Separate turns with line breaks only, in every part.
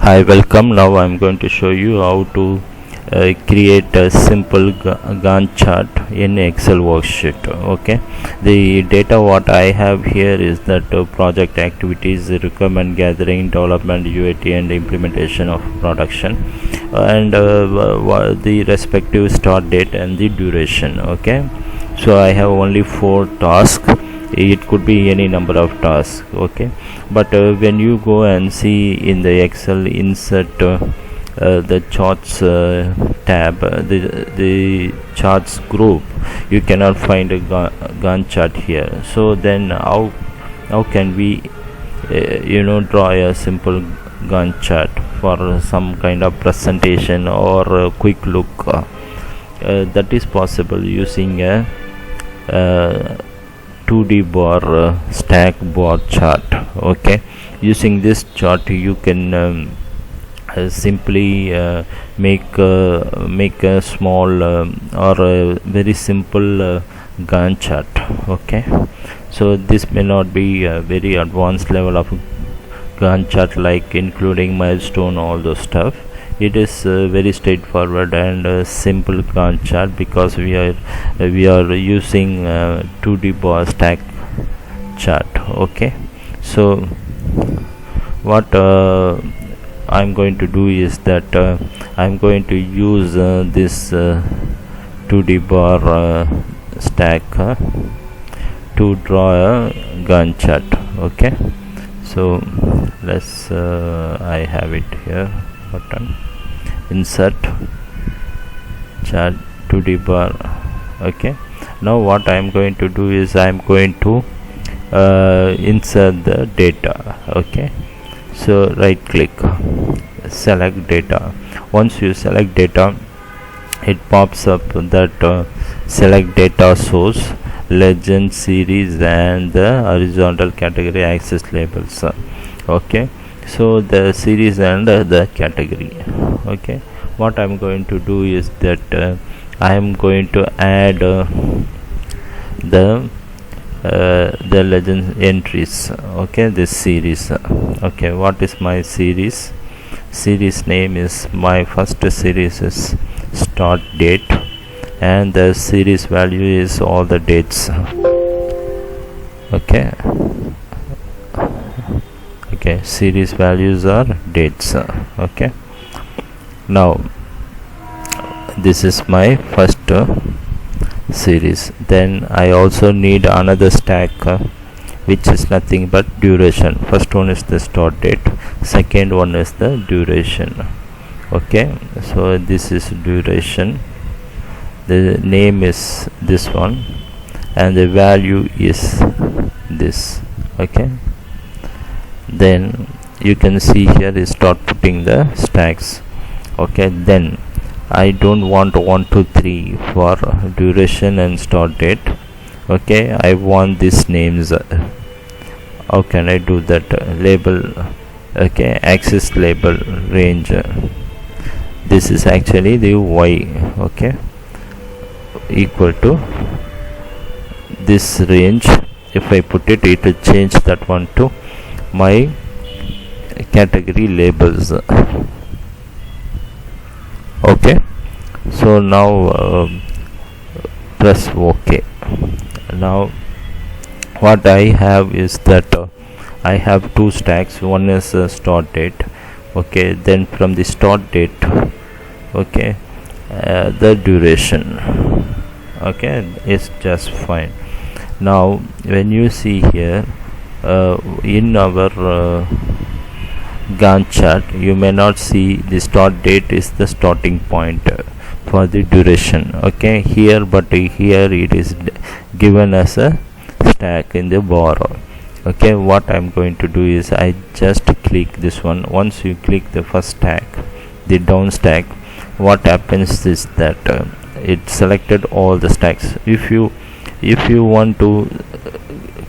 Hi, welcome. Now I'm going to show you how to create a simple Gantt chart in Excel worksheet. Okay, the data what I have here is that project activities, requirement gathering, development, UAT, and implementation of production, and the respective start date and the duration. Okay, so I have only 4 tasks. It could be any number of tasks. Okay, but when you go and see in the Excel insert the charts tab, the charts group, you cannot find a Gantt chart here. So then how can we draw a simple Gantt chart for some kind of presentation or a quick look? That is possible using a 2D bar stack bar chart. Okay, using this chart you can simply make a small or a very simple Gantt chart. Okay, so this may not be a very advanced level of Gantt chart, like including milestone, all those stuff. It is very straightforward and simple Gantt chart, because we are using 2D bar stack chart. Okay, so what I'm going to do is that I'm going to use this 2D bar stack to draw a Gantt chart. Okay, so let's I have it here, button, insert chart 2D bar. Okay, now what I am going to do is I am going to insert the data. Okay, so right click, select data. Once you select data, it pops up that select data source, legend, series, and the horizontal category access labels. Okay, so the series and the category. Okay, what I'm going to do is that I am going to add the legend entries. Okay, this series. Okay, what is my series? Series name is, my first series is start date, and the series value is all the dates. Okay, series values are dates. Okay, now this is my first series. Then I also need another stack which is nothing but duration. First one is the start date, second one is the duration. Okay, so this is duration, the name is this one, and the value is this. Okay, then you can see here is start putting the stacks. Okay, then I don't want 1 2 3 for duration and start date. Okay, I want these names. How can I do that? Label. Okay, axis label range. This is actually the y. Okay, equal to this range. If I put it, it will change that one to my category labels. Okay, so now press OK. Now what I have is that I have 2 stacks. One is start date. Okay, then from the start date, okay, the duration. Okay, it's just fine. Now when you see here in our Gantt chart, you may not see the start date is the starting point for the duration. Okay, here, but here it is given as a stack in the bar. Okay, what I'm going to do is I just click this one. Once you click the first stack, the down stack, what happens is that it selected all the stacks. If you want to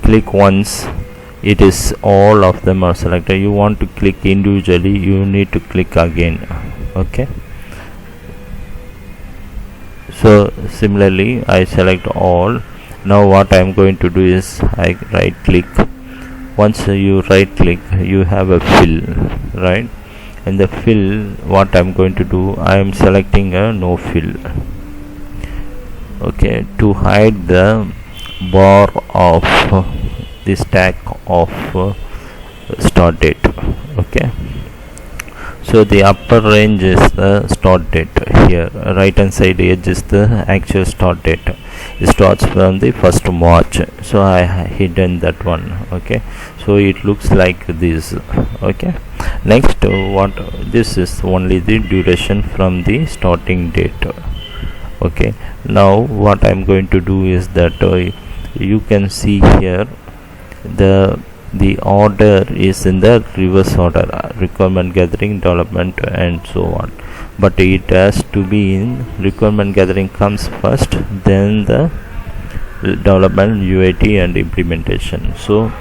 click once, it is all of them are selected. You want to click individually, you need to click again. Okay, so similarly I select all. Now what I am going to do is I right click. Once you right click, you have a fill, right? in the fill, what I'm going to do, I am selecting a no fill. Okay, to hide the bar of the stack of start date. Okay, so the upper range is the start date. Here right hand side edge is the actual start date. It starts from the 1st March, so I hidden that one. Okay, so it looks like this. Okay, next what, this is only the duration from the starting date. Okay, now what I'm going to do is that you can see here the order is in the reverse order, requirement gathering, development, and so on, but it has to be in requirement gathering comes first, then the development, UAT, and implementation. So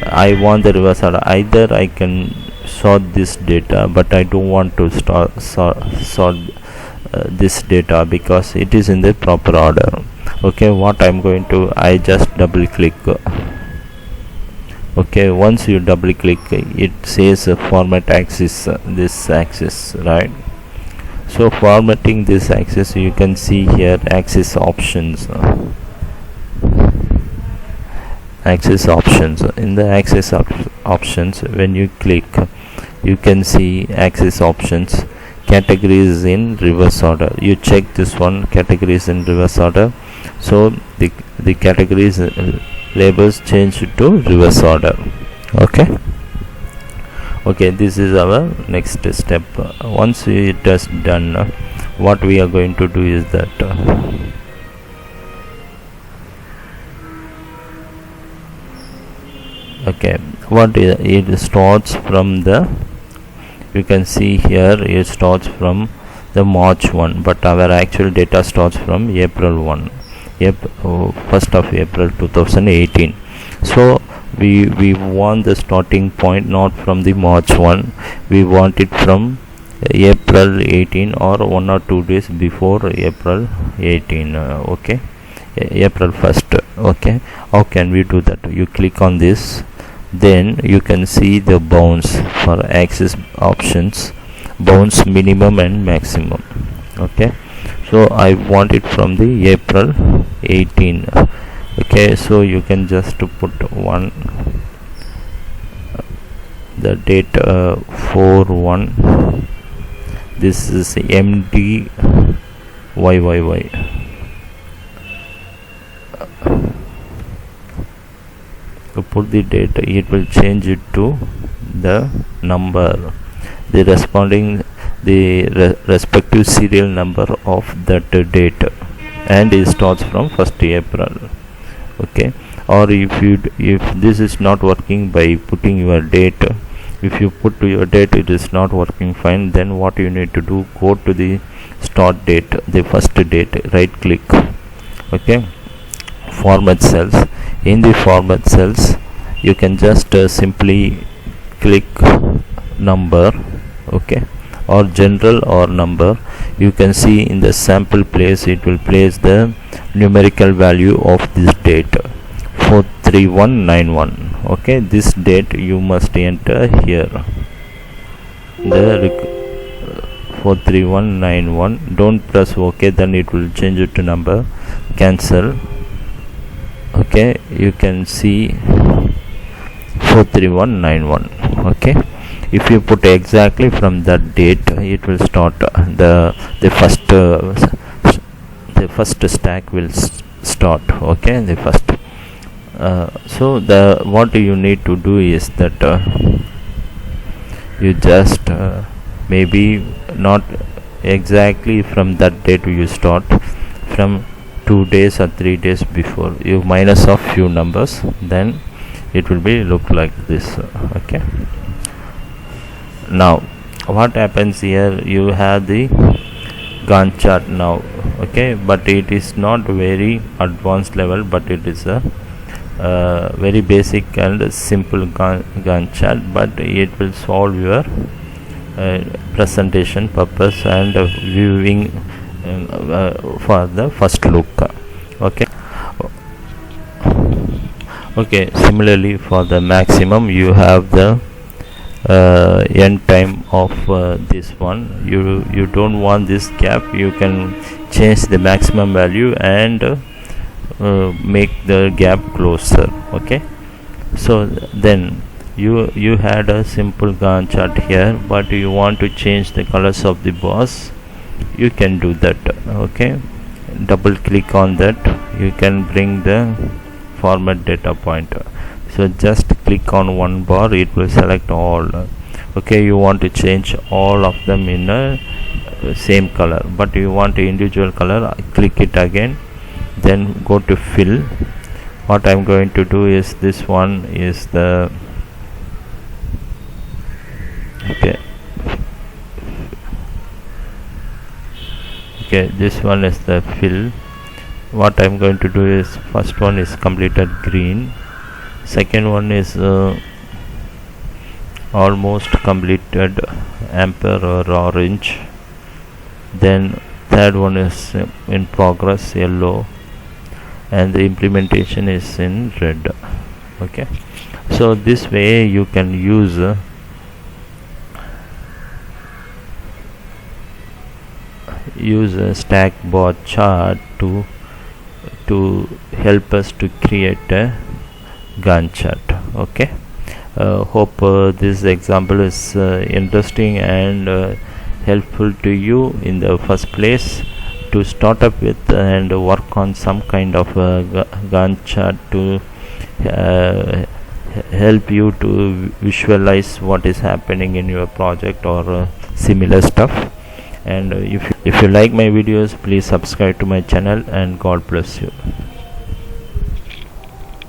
I want the reverse order. Either I can sort this data, but I don't want to sort this data because it is in the proper order. Okay, what I'm going to, I just double click. Okay, once you double click, it says format axis, this axis, right? So formatting this axis, you can see here axis options. Axis options. In the axis options, when you click, you can see axis options, categories in reverse order. You check this one, categories in reverse order, so the categories labels change to reverse order. Okay, this is our next step. Once it is done, what we are going to do is that okay, what it starts from the, you can see here it starts from the March 1, but our actual data starts from April 1. 1st of April 2018. So we want the starting point not from the March 1, we want it from April 18 or 1 or 2 days before April 18. Okay, April 1st. Okay, how can we do that? You click on this, then you can see the bounds for axis options, bounds minimum and maximum. Okay, so I want it from the April 18. Okay, so you can just put one, the date 4/1. This is MDYYY. To put the date, it will change it to the number, the respective serial number of that date, and it starts from 1st April. Okay, or if this is not working by putting your date, if you put to your date it is not working fine, then what you need to do, go to the start date, the first date, right click. Okay, format cells. In the format cells, you can just simply click number. Okay, or general or number. You can see in the sample place, it will place the numerical value of this date 43191. Okay, this date you must enter here, the 43191. Don't press OK, then it will change it to number. Cancel. Okay, you can see 43191. Okay, if you put exactly from that date, it will start the first stack will start. Okay, the first so the what you need to do is that you just maybe not exactly from that date you start, from 2 days or 3 days before, you minus off few numbers, then it will be look like this. Okay, now what happens here, you have the Gantt chart now. Okay, but it is not very advanced level, but it is a very basic and simple Gantt chart, but it will solve your presentation purpose and viewing for the first look. Okay, similarly for the maximum, you have the end time of this one. You don't want this gap, you can change the maximum value and make the gap closer. Okay, so then you had a simple Gantt chart here, but you want to change the colors of the boss. You can do that. Okay, double click on that, you can bring the format data pointer. So just click on one bar, it will select all. Okay, you want to change all of them in a same color, but you want a individual color, click it again, then go to fill. What I'm going to do is, this one is the okay, this one is the fill. What I'm going to do is, first one is completed green, second one is almost completed amber or orange, then third one is in progress yellow, and the implementation is in red. Okay, so this way you can use a stack bar chart to help us to create a Gantt chart. Okay, hope this example is interesting and helpful to you in the first place to start up with and work on some kind of Gantt chart to help you to visualize what is happening in your project or similar stuff. And if you like my videos, please subscribe to my channel, and God bless you.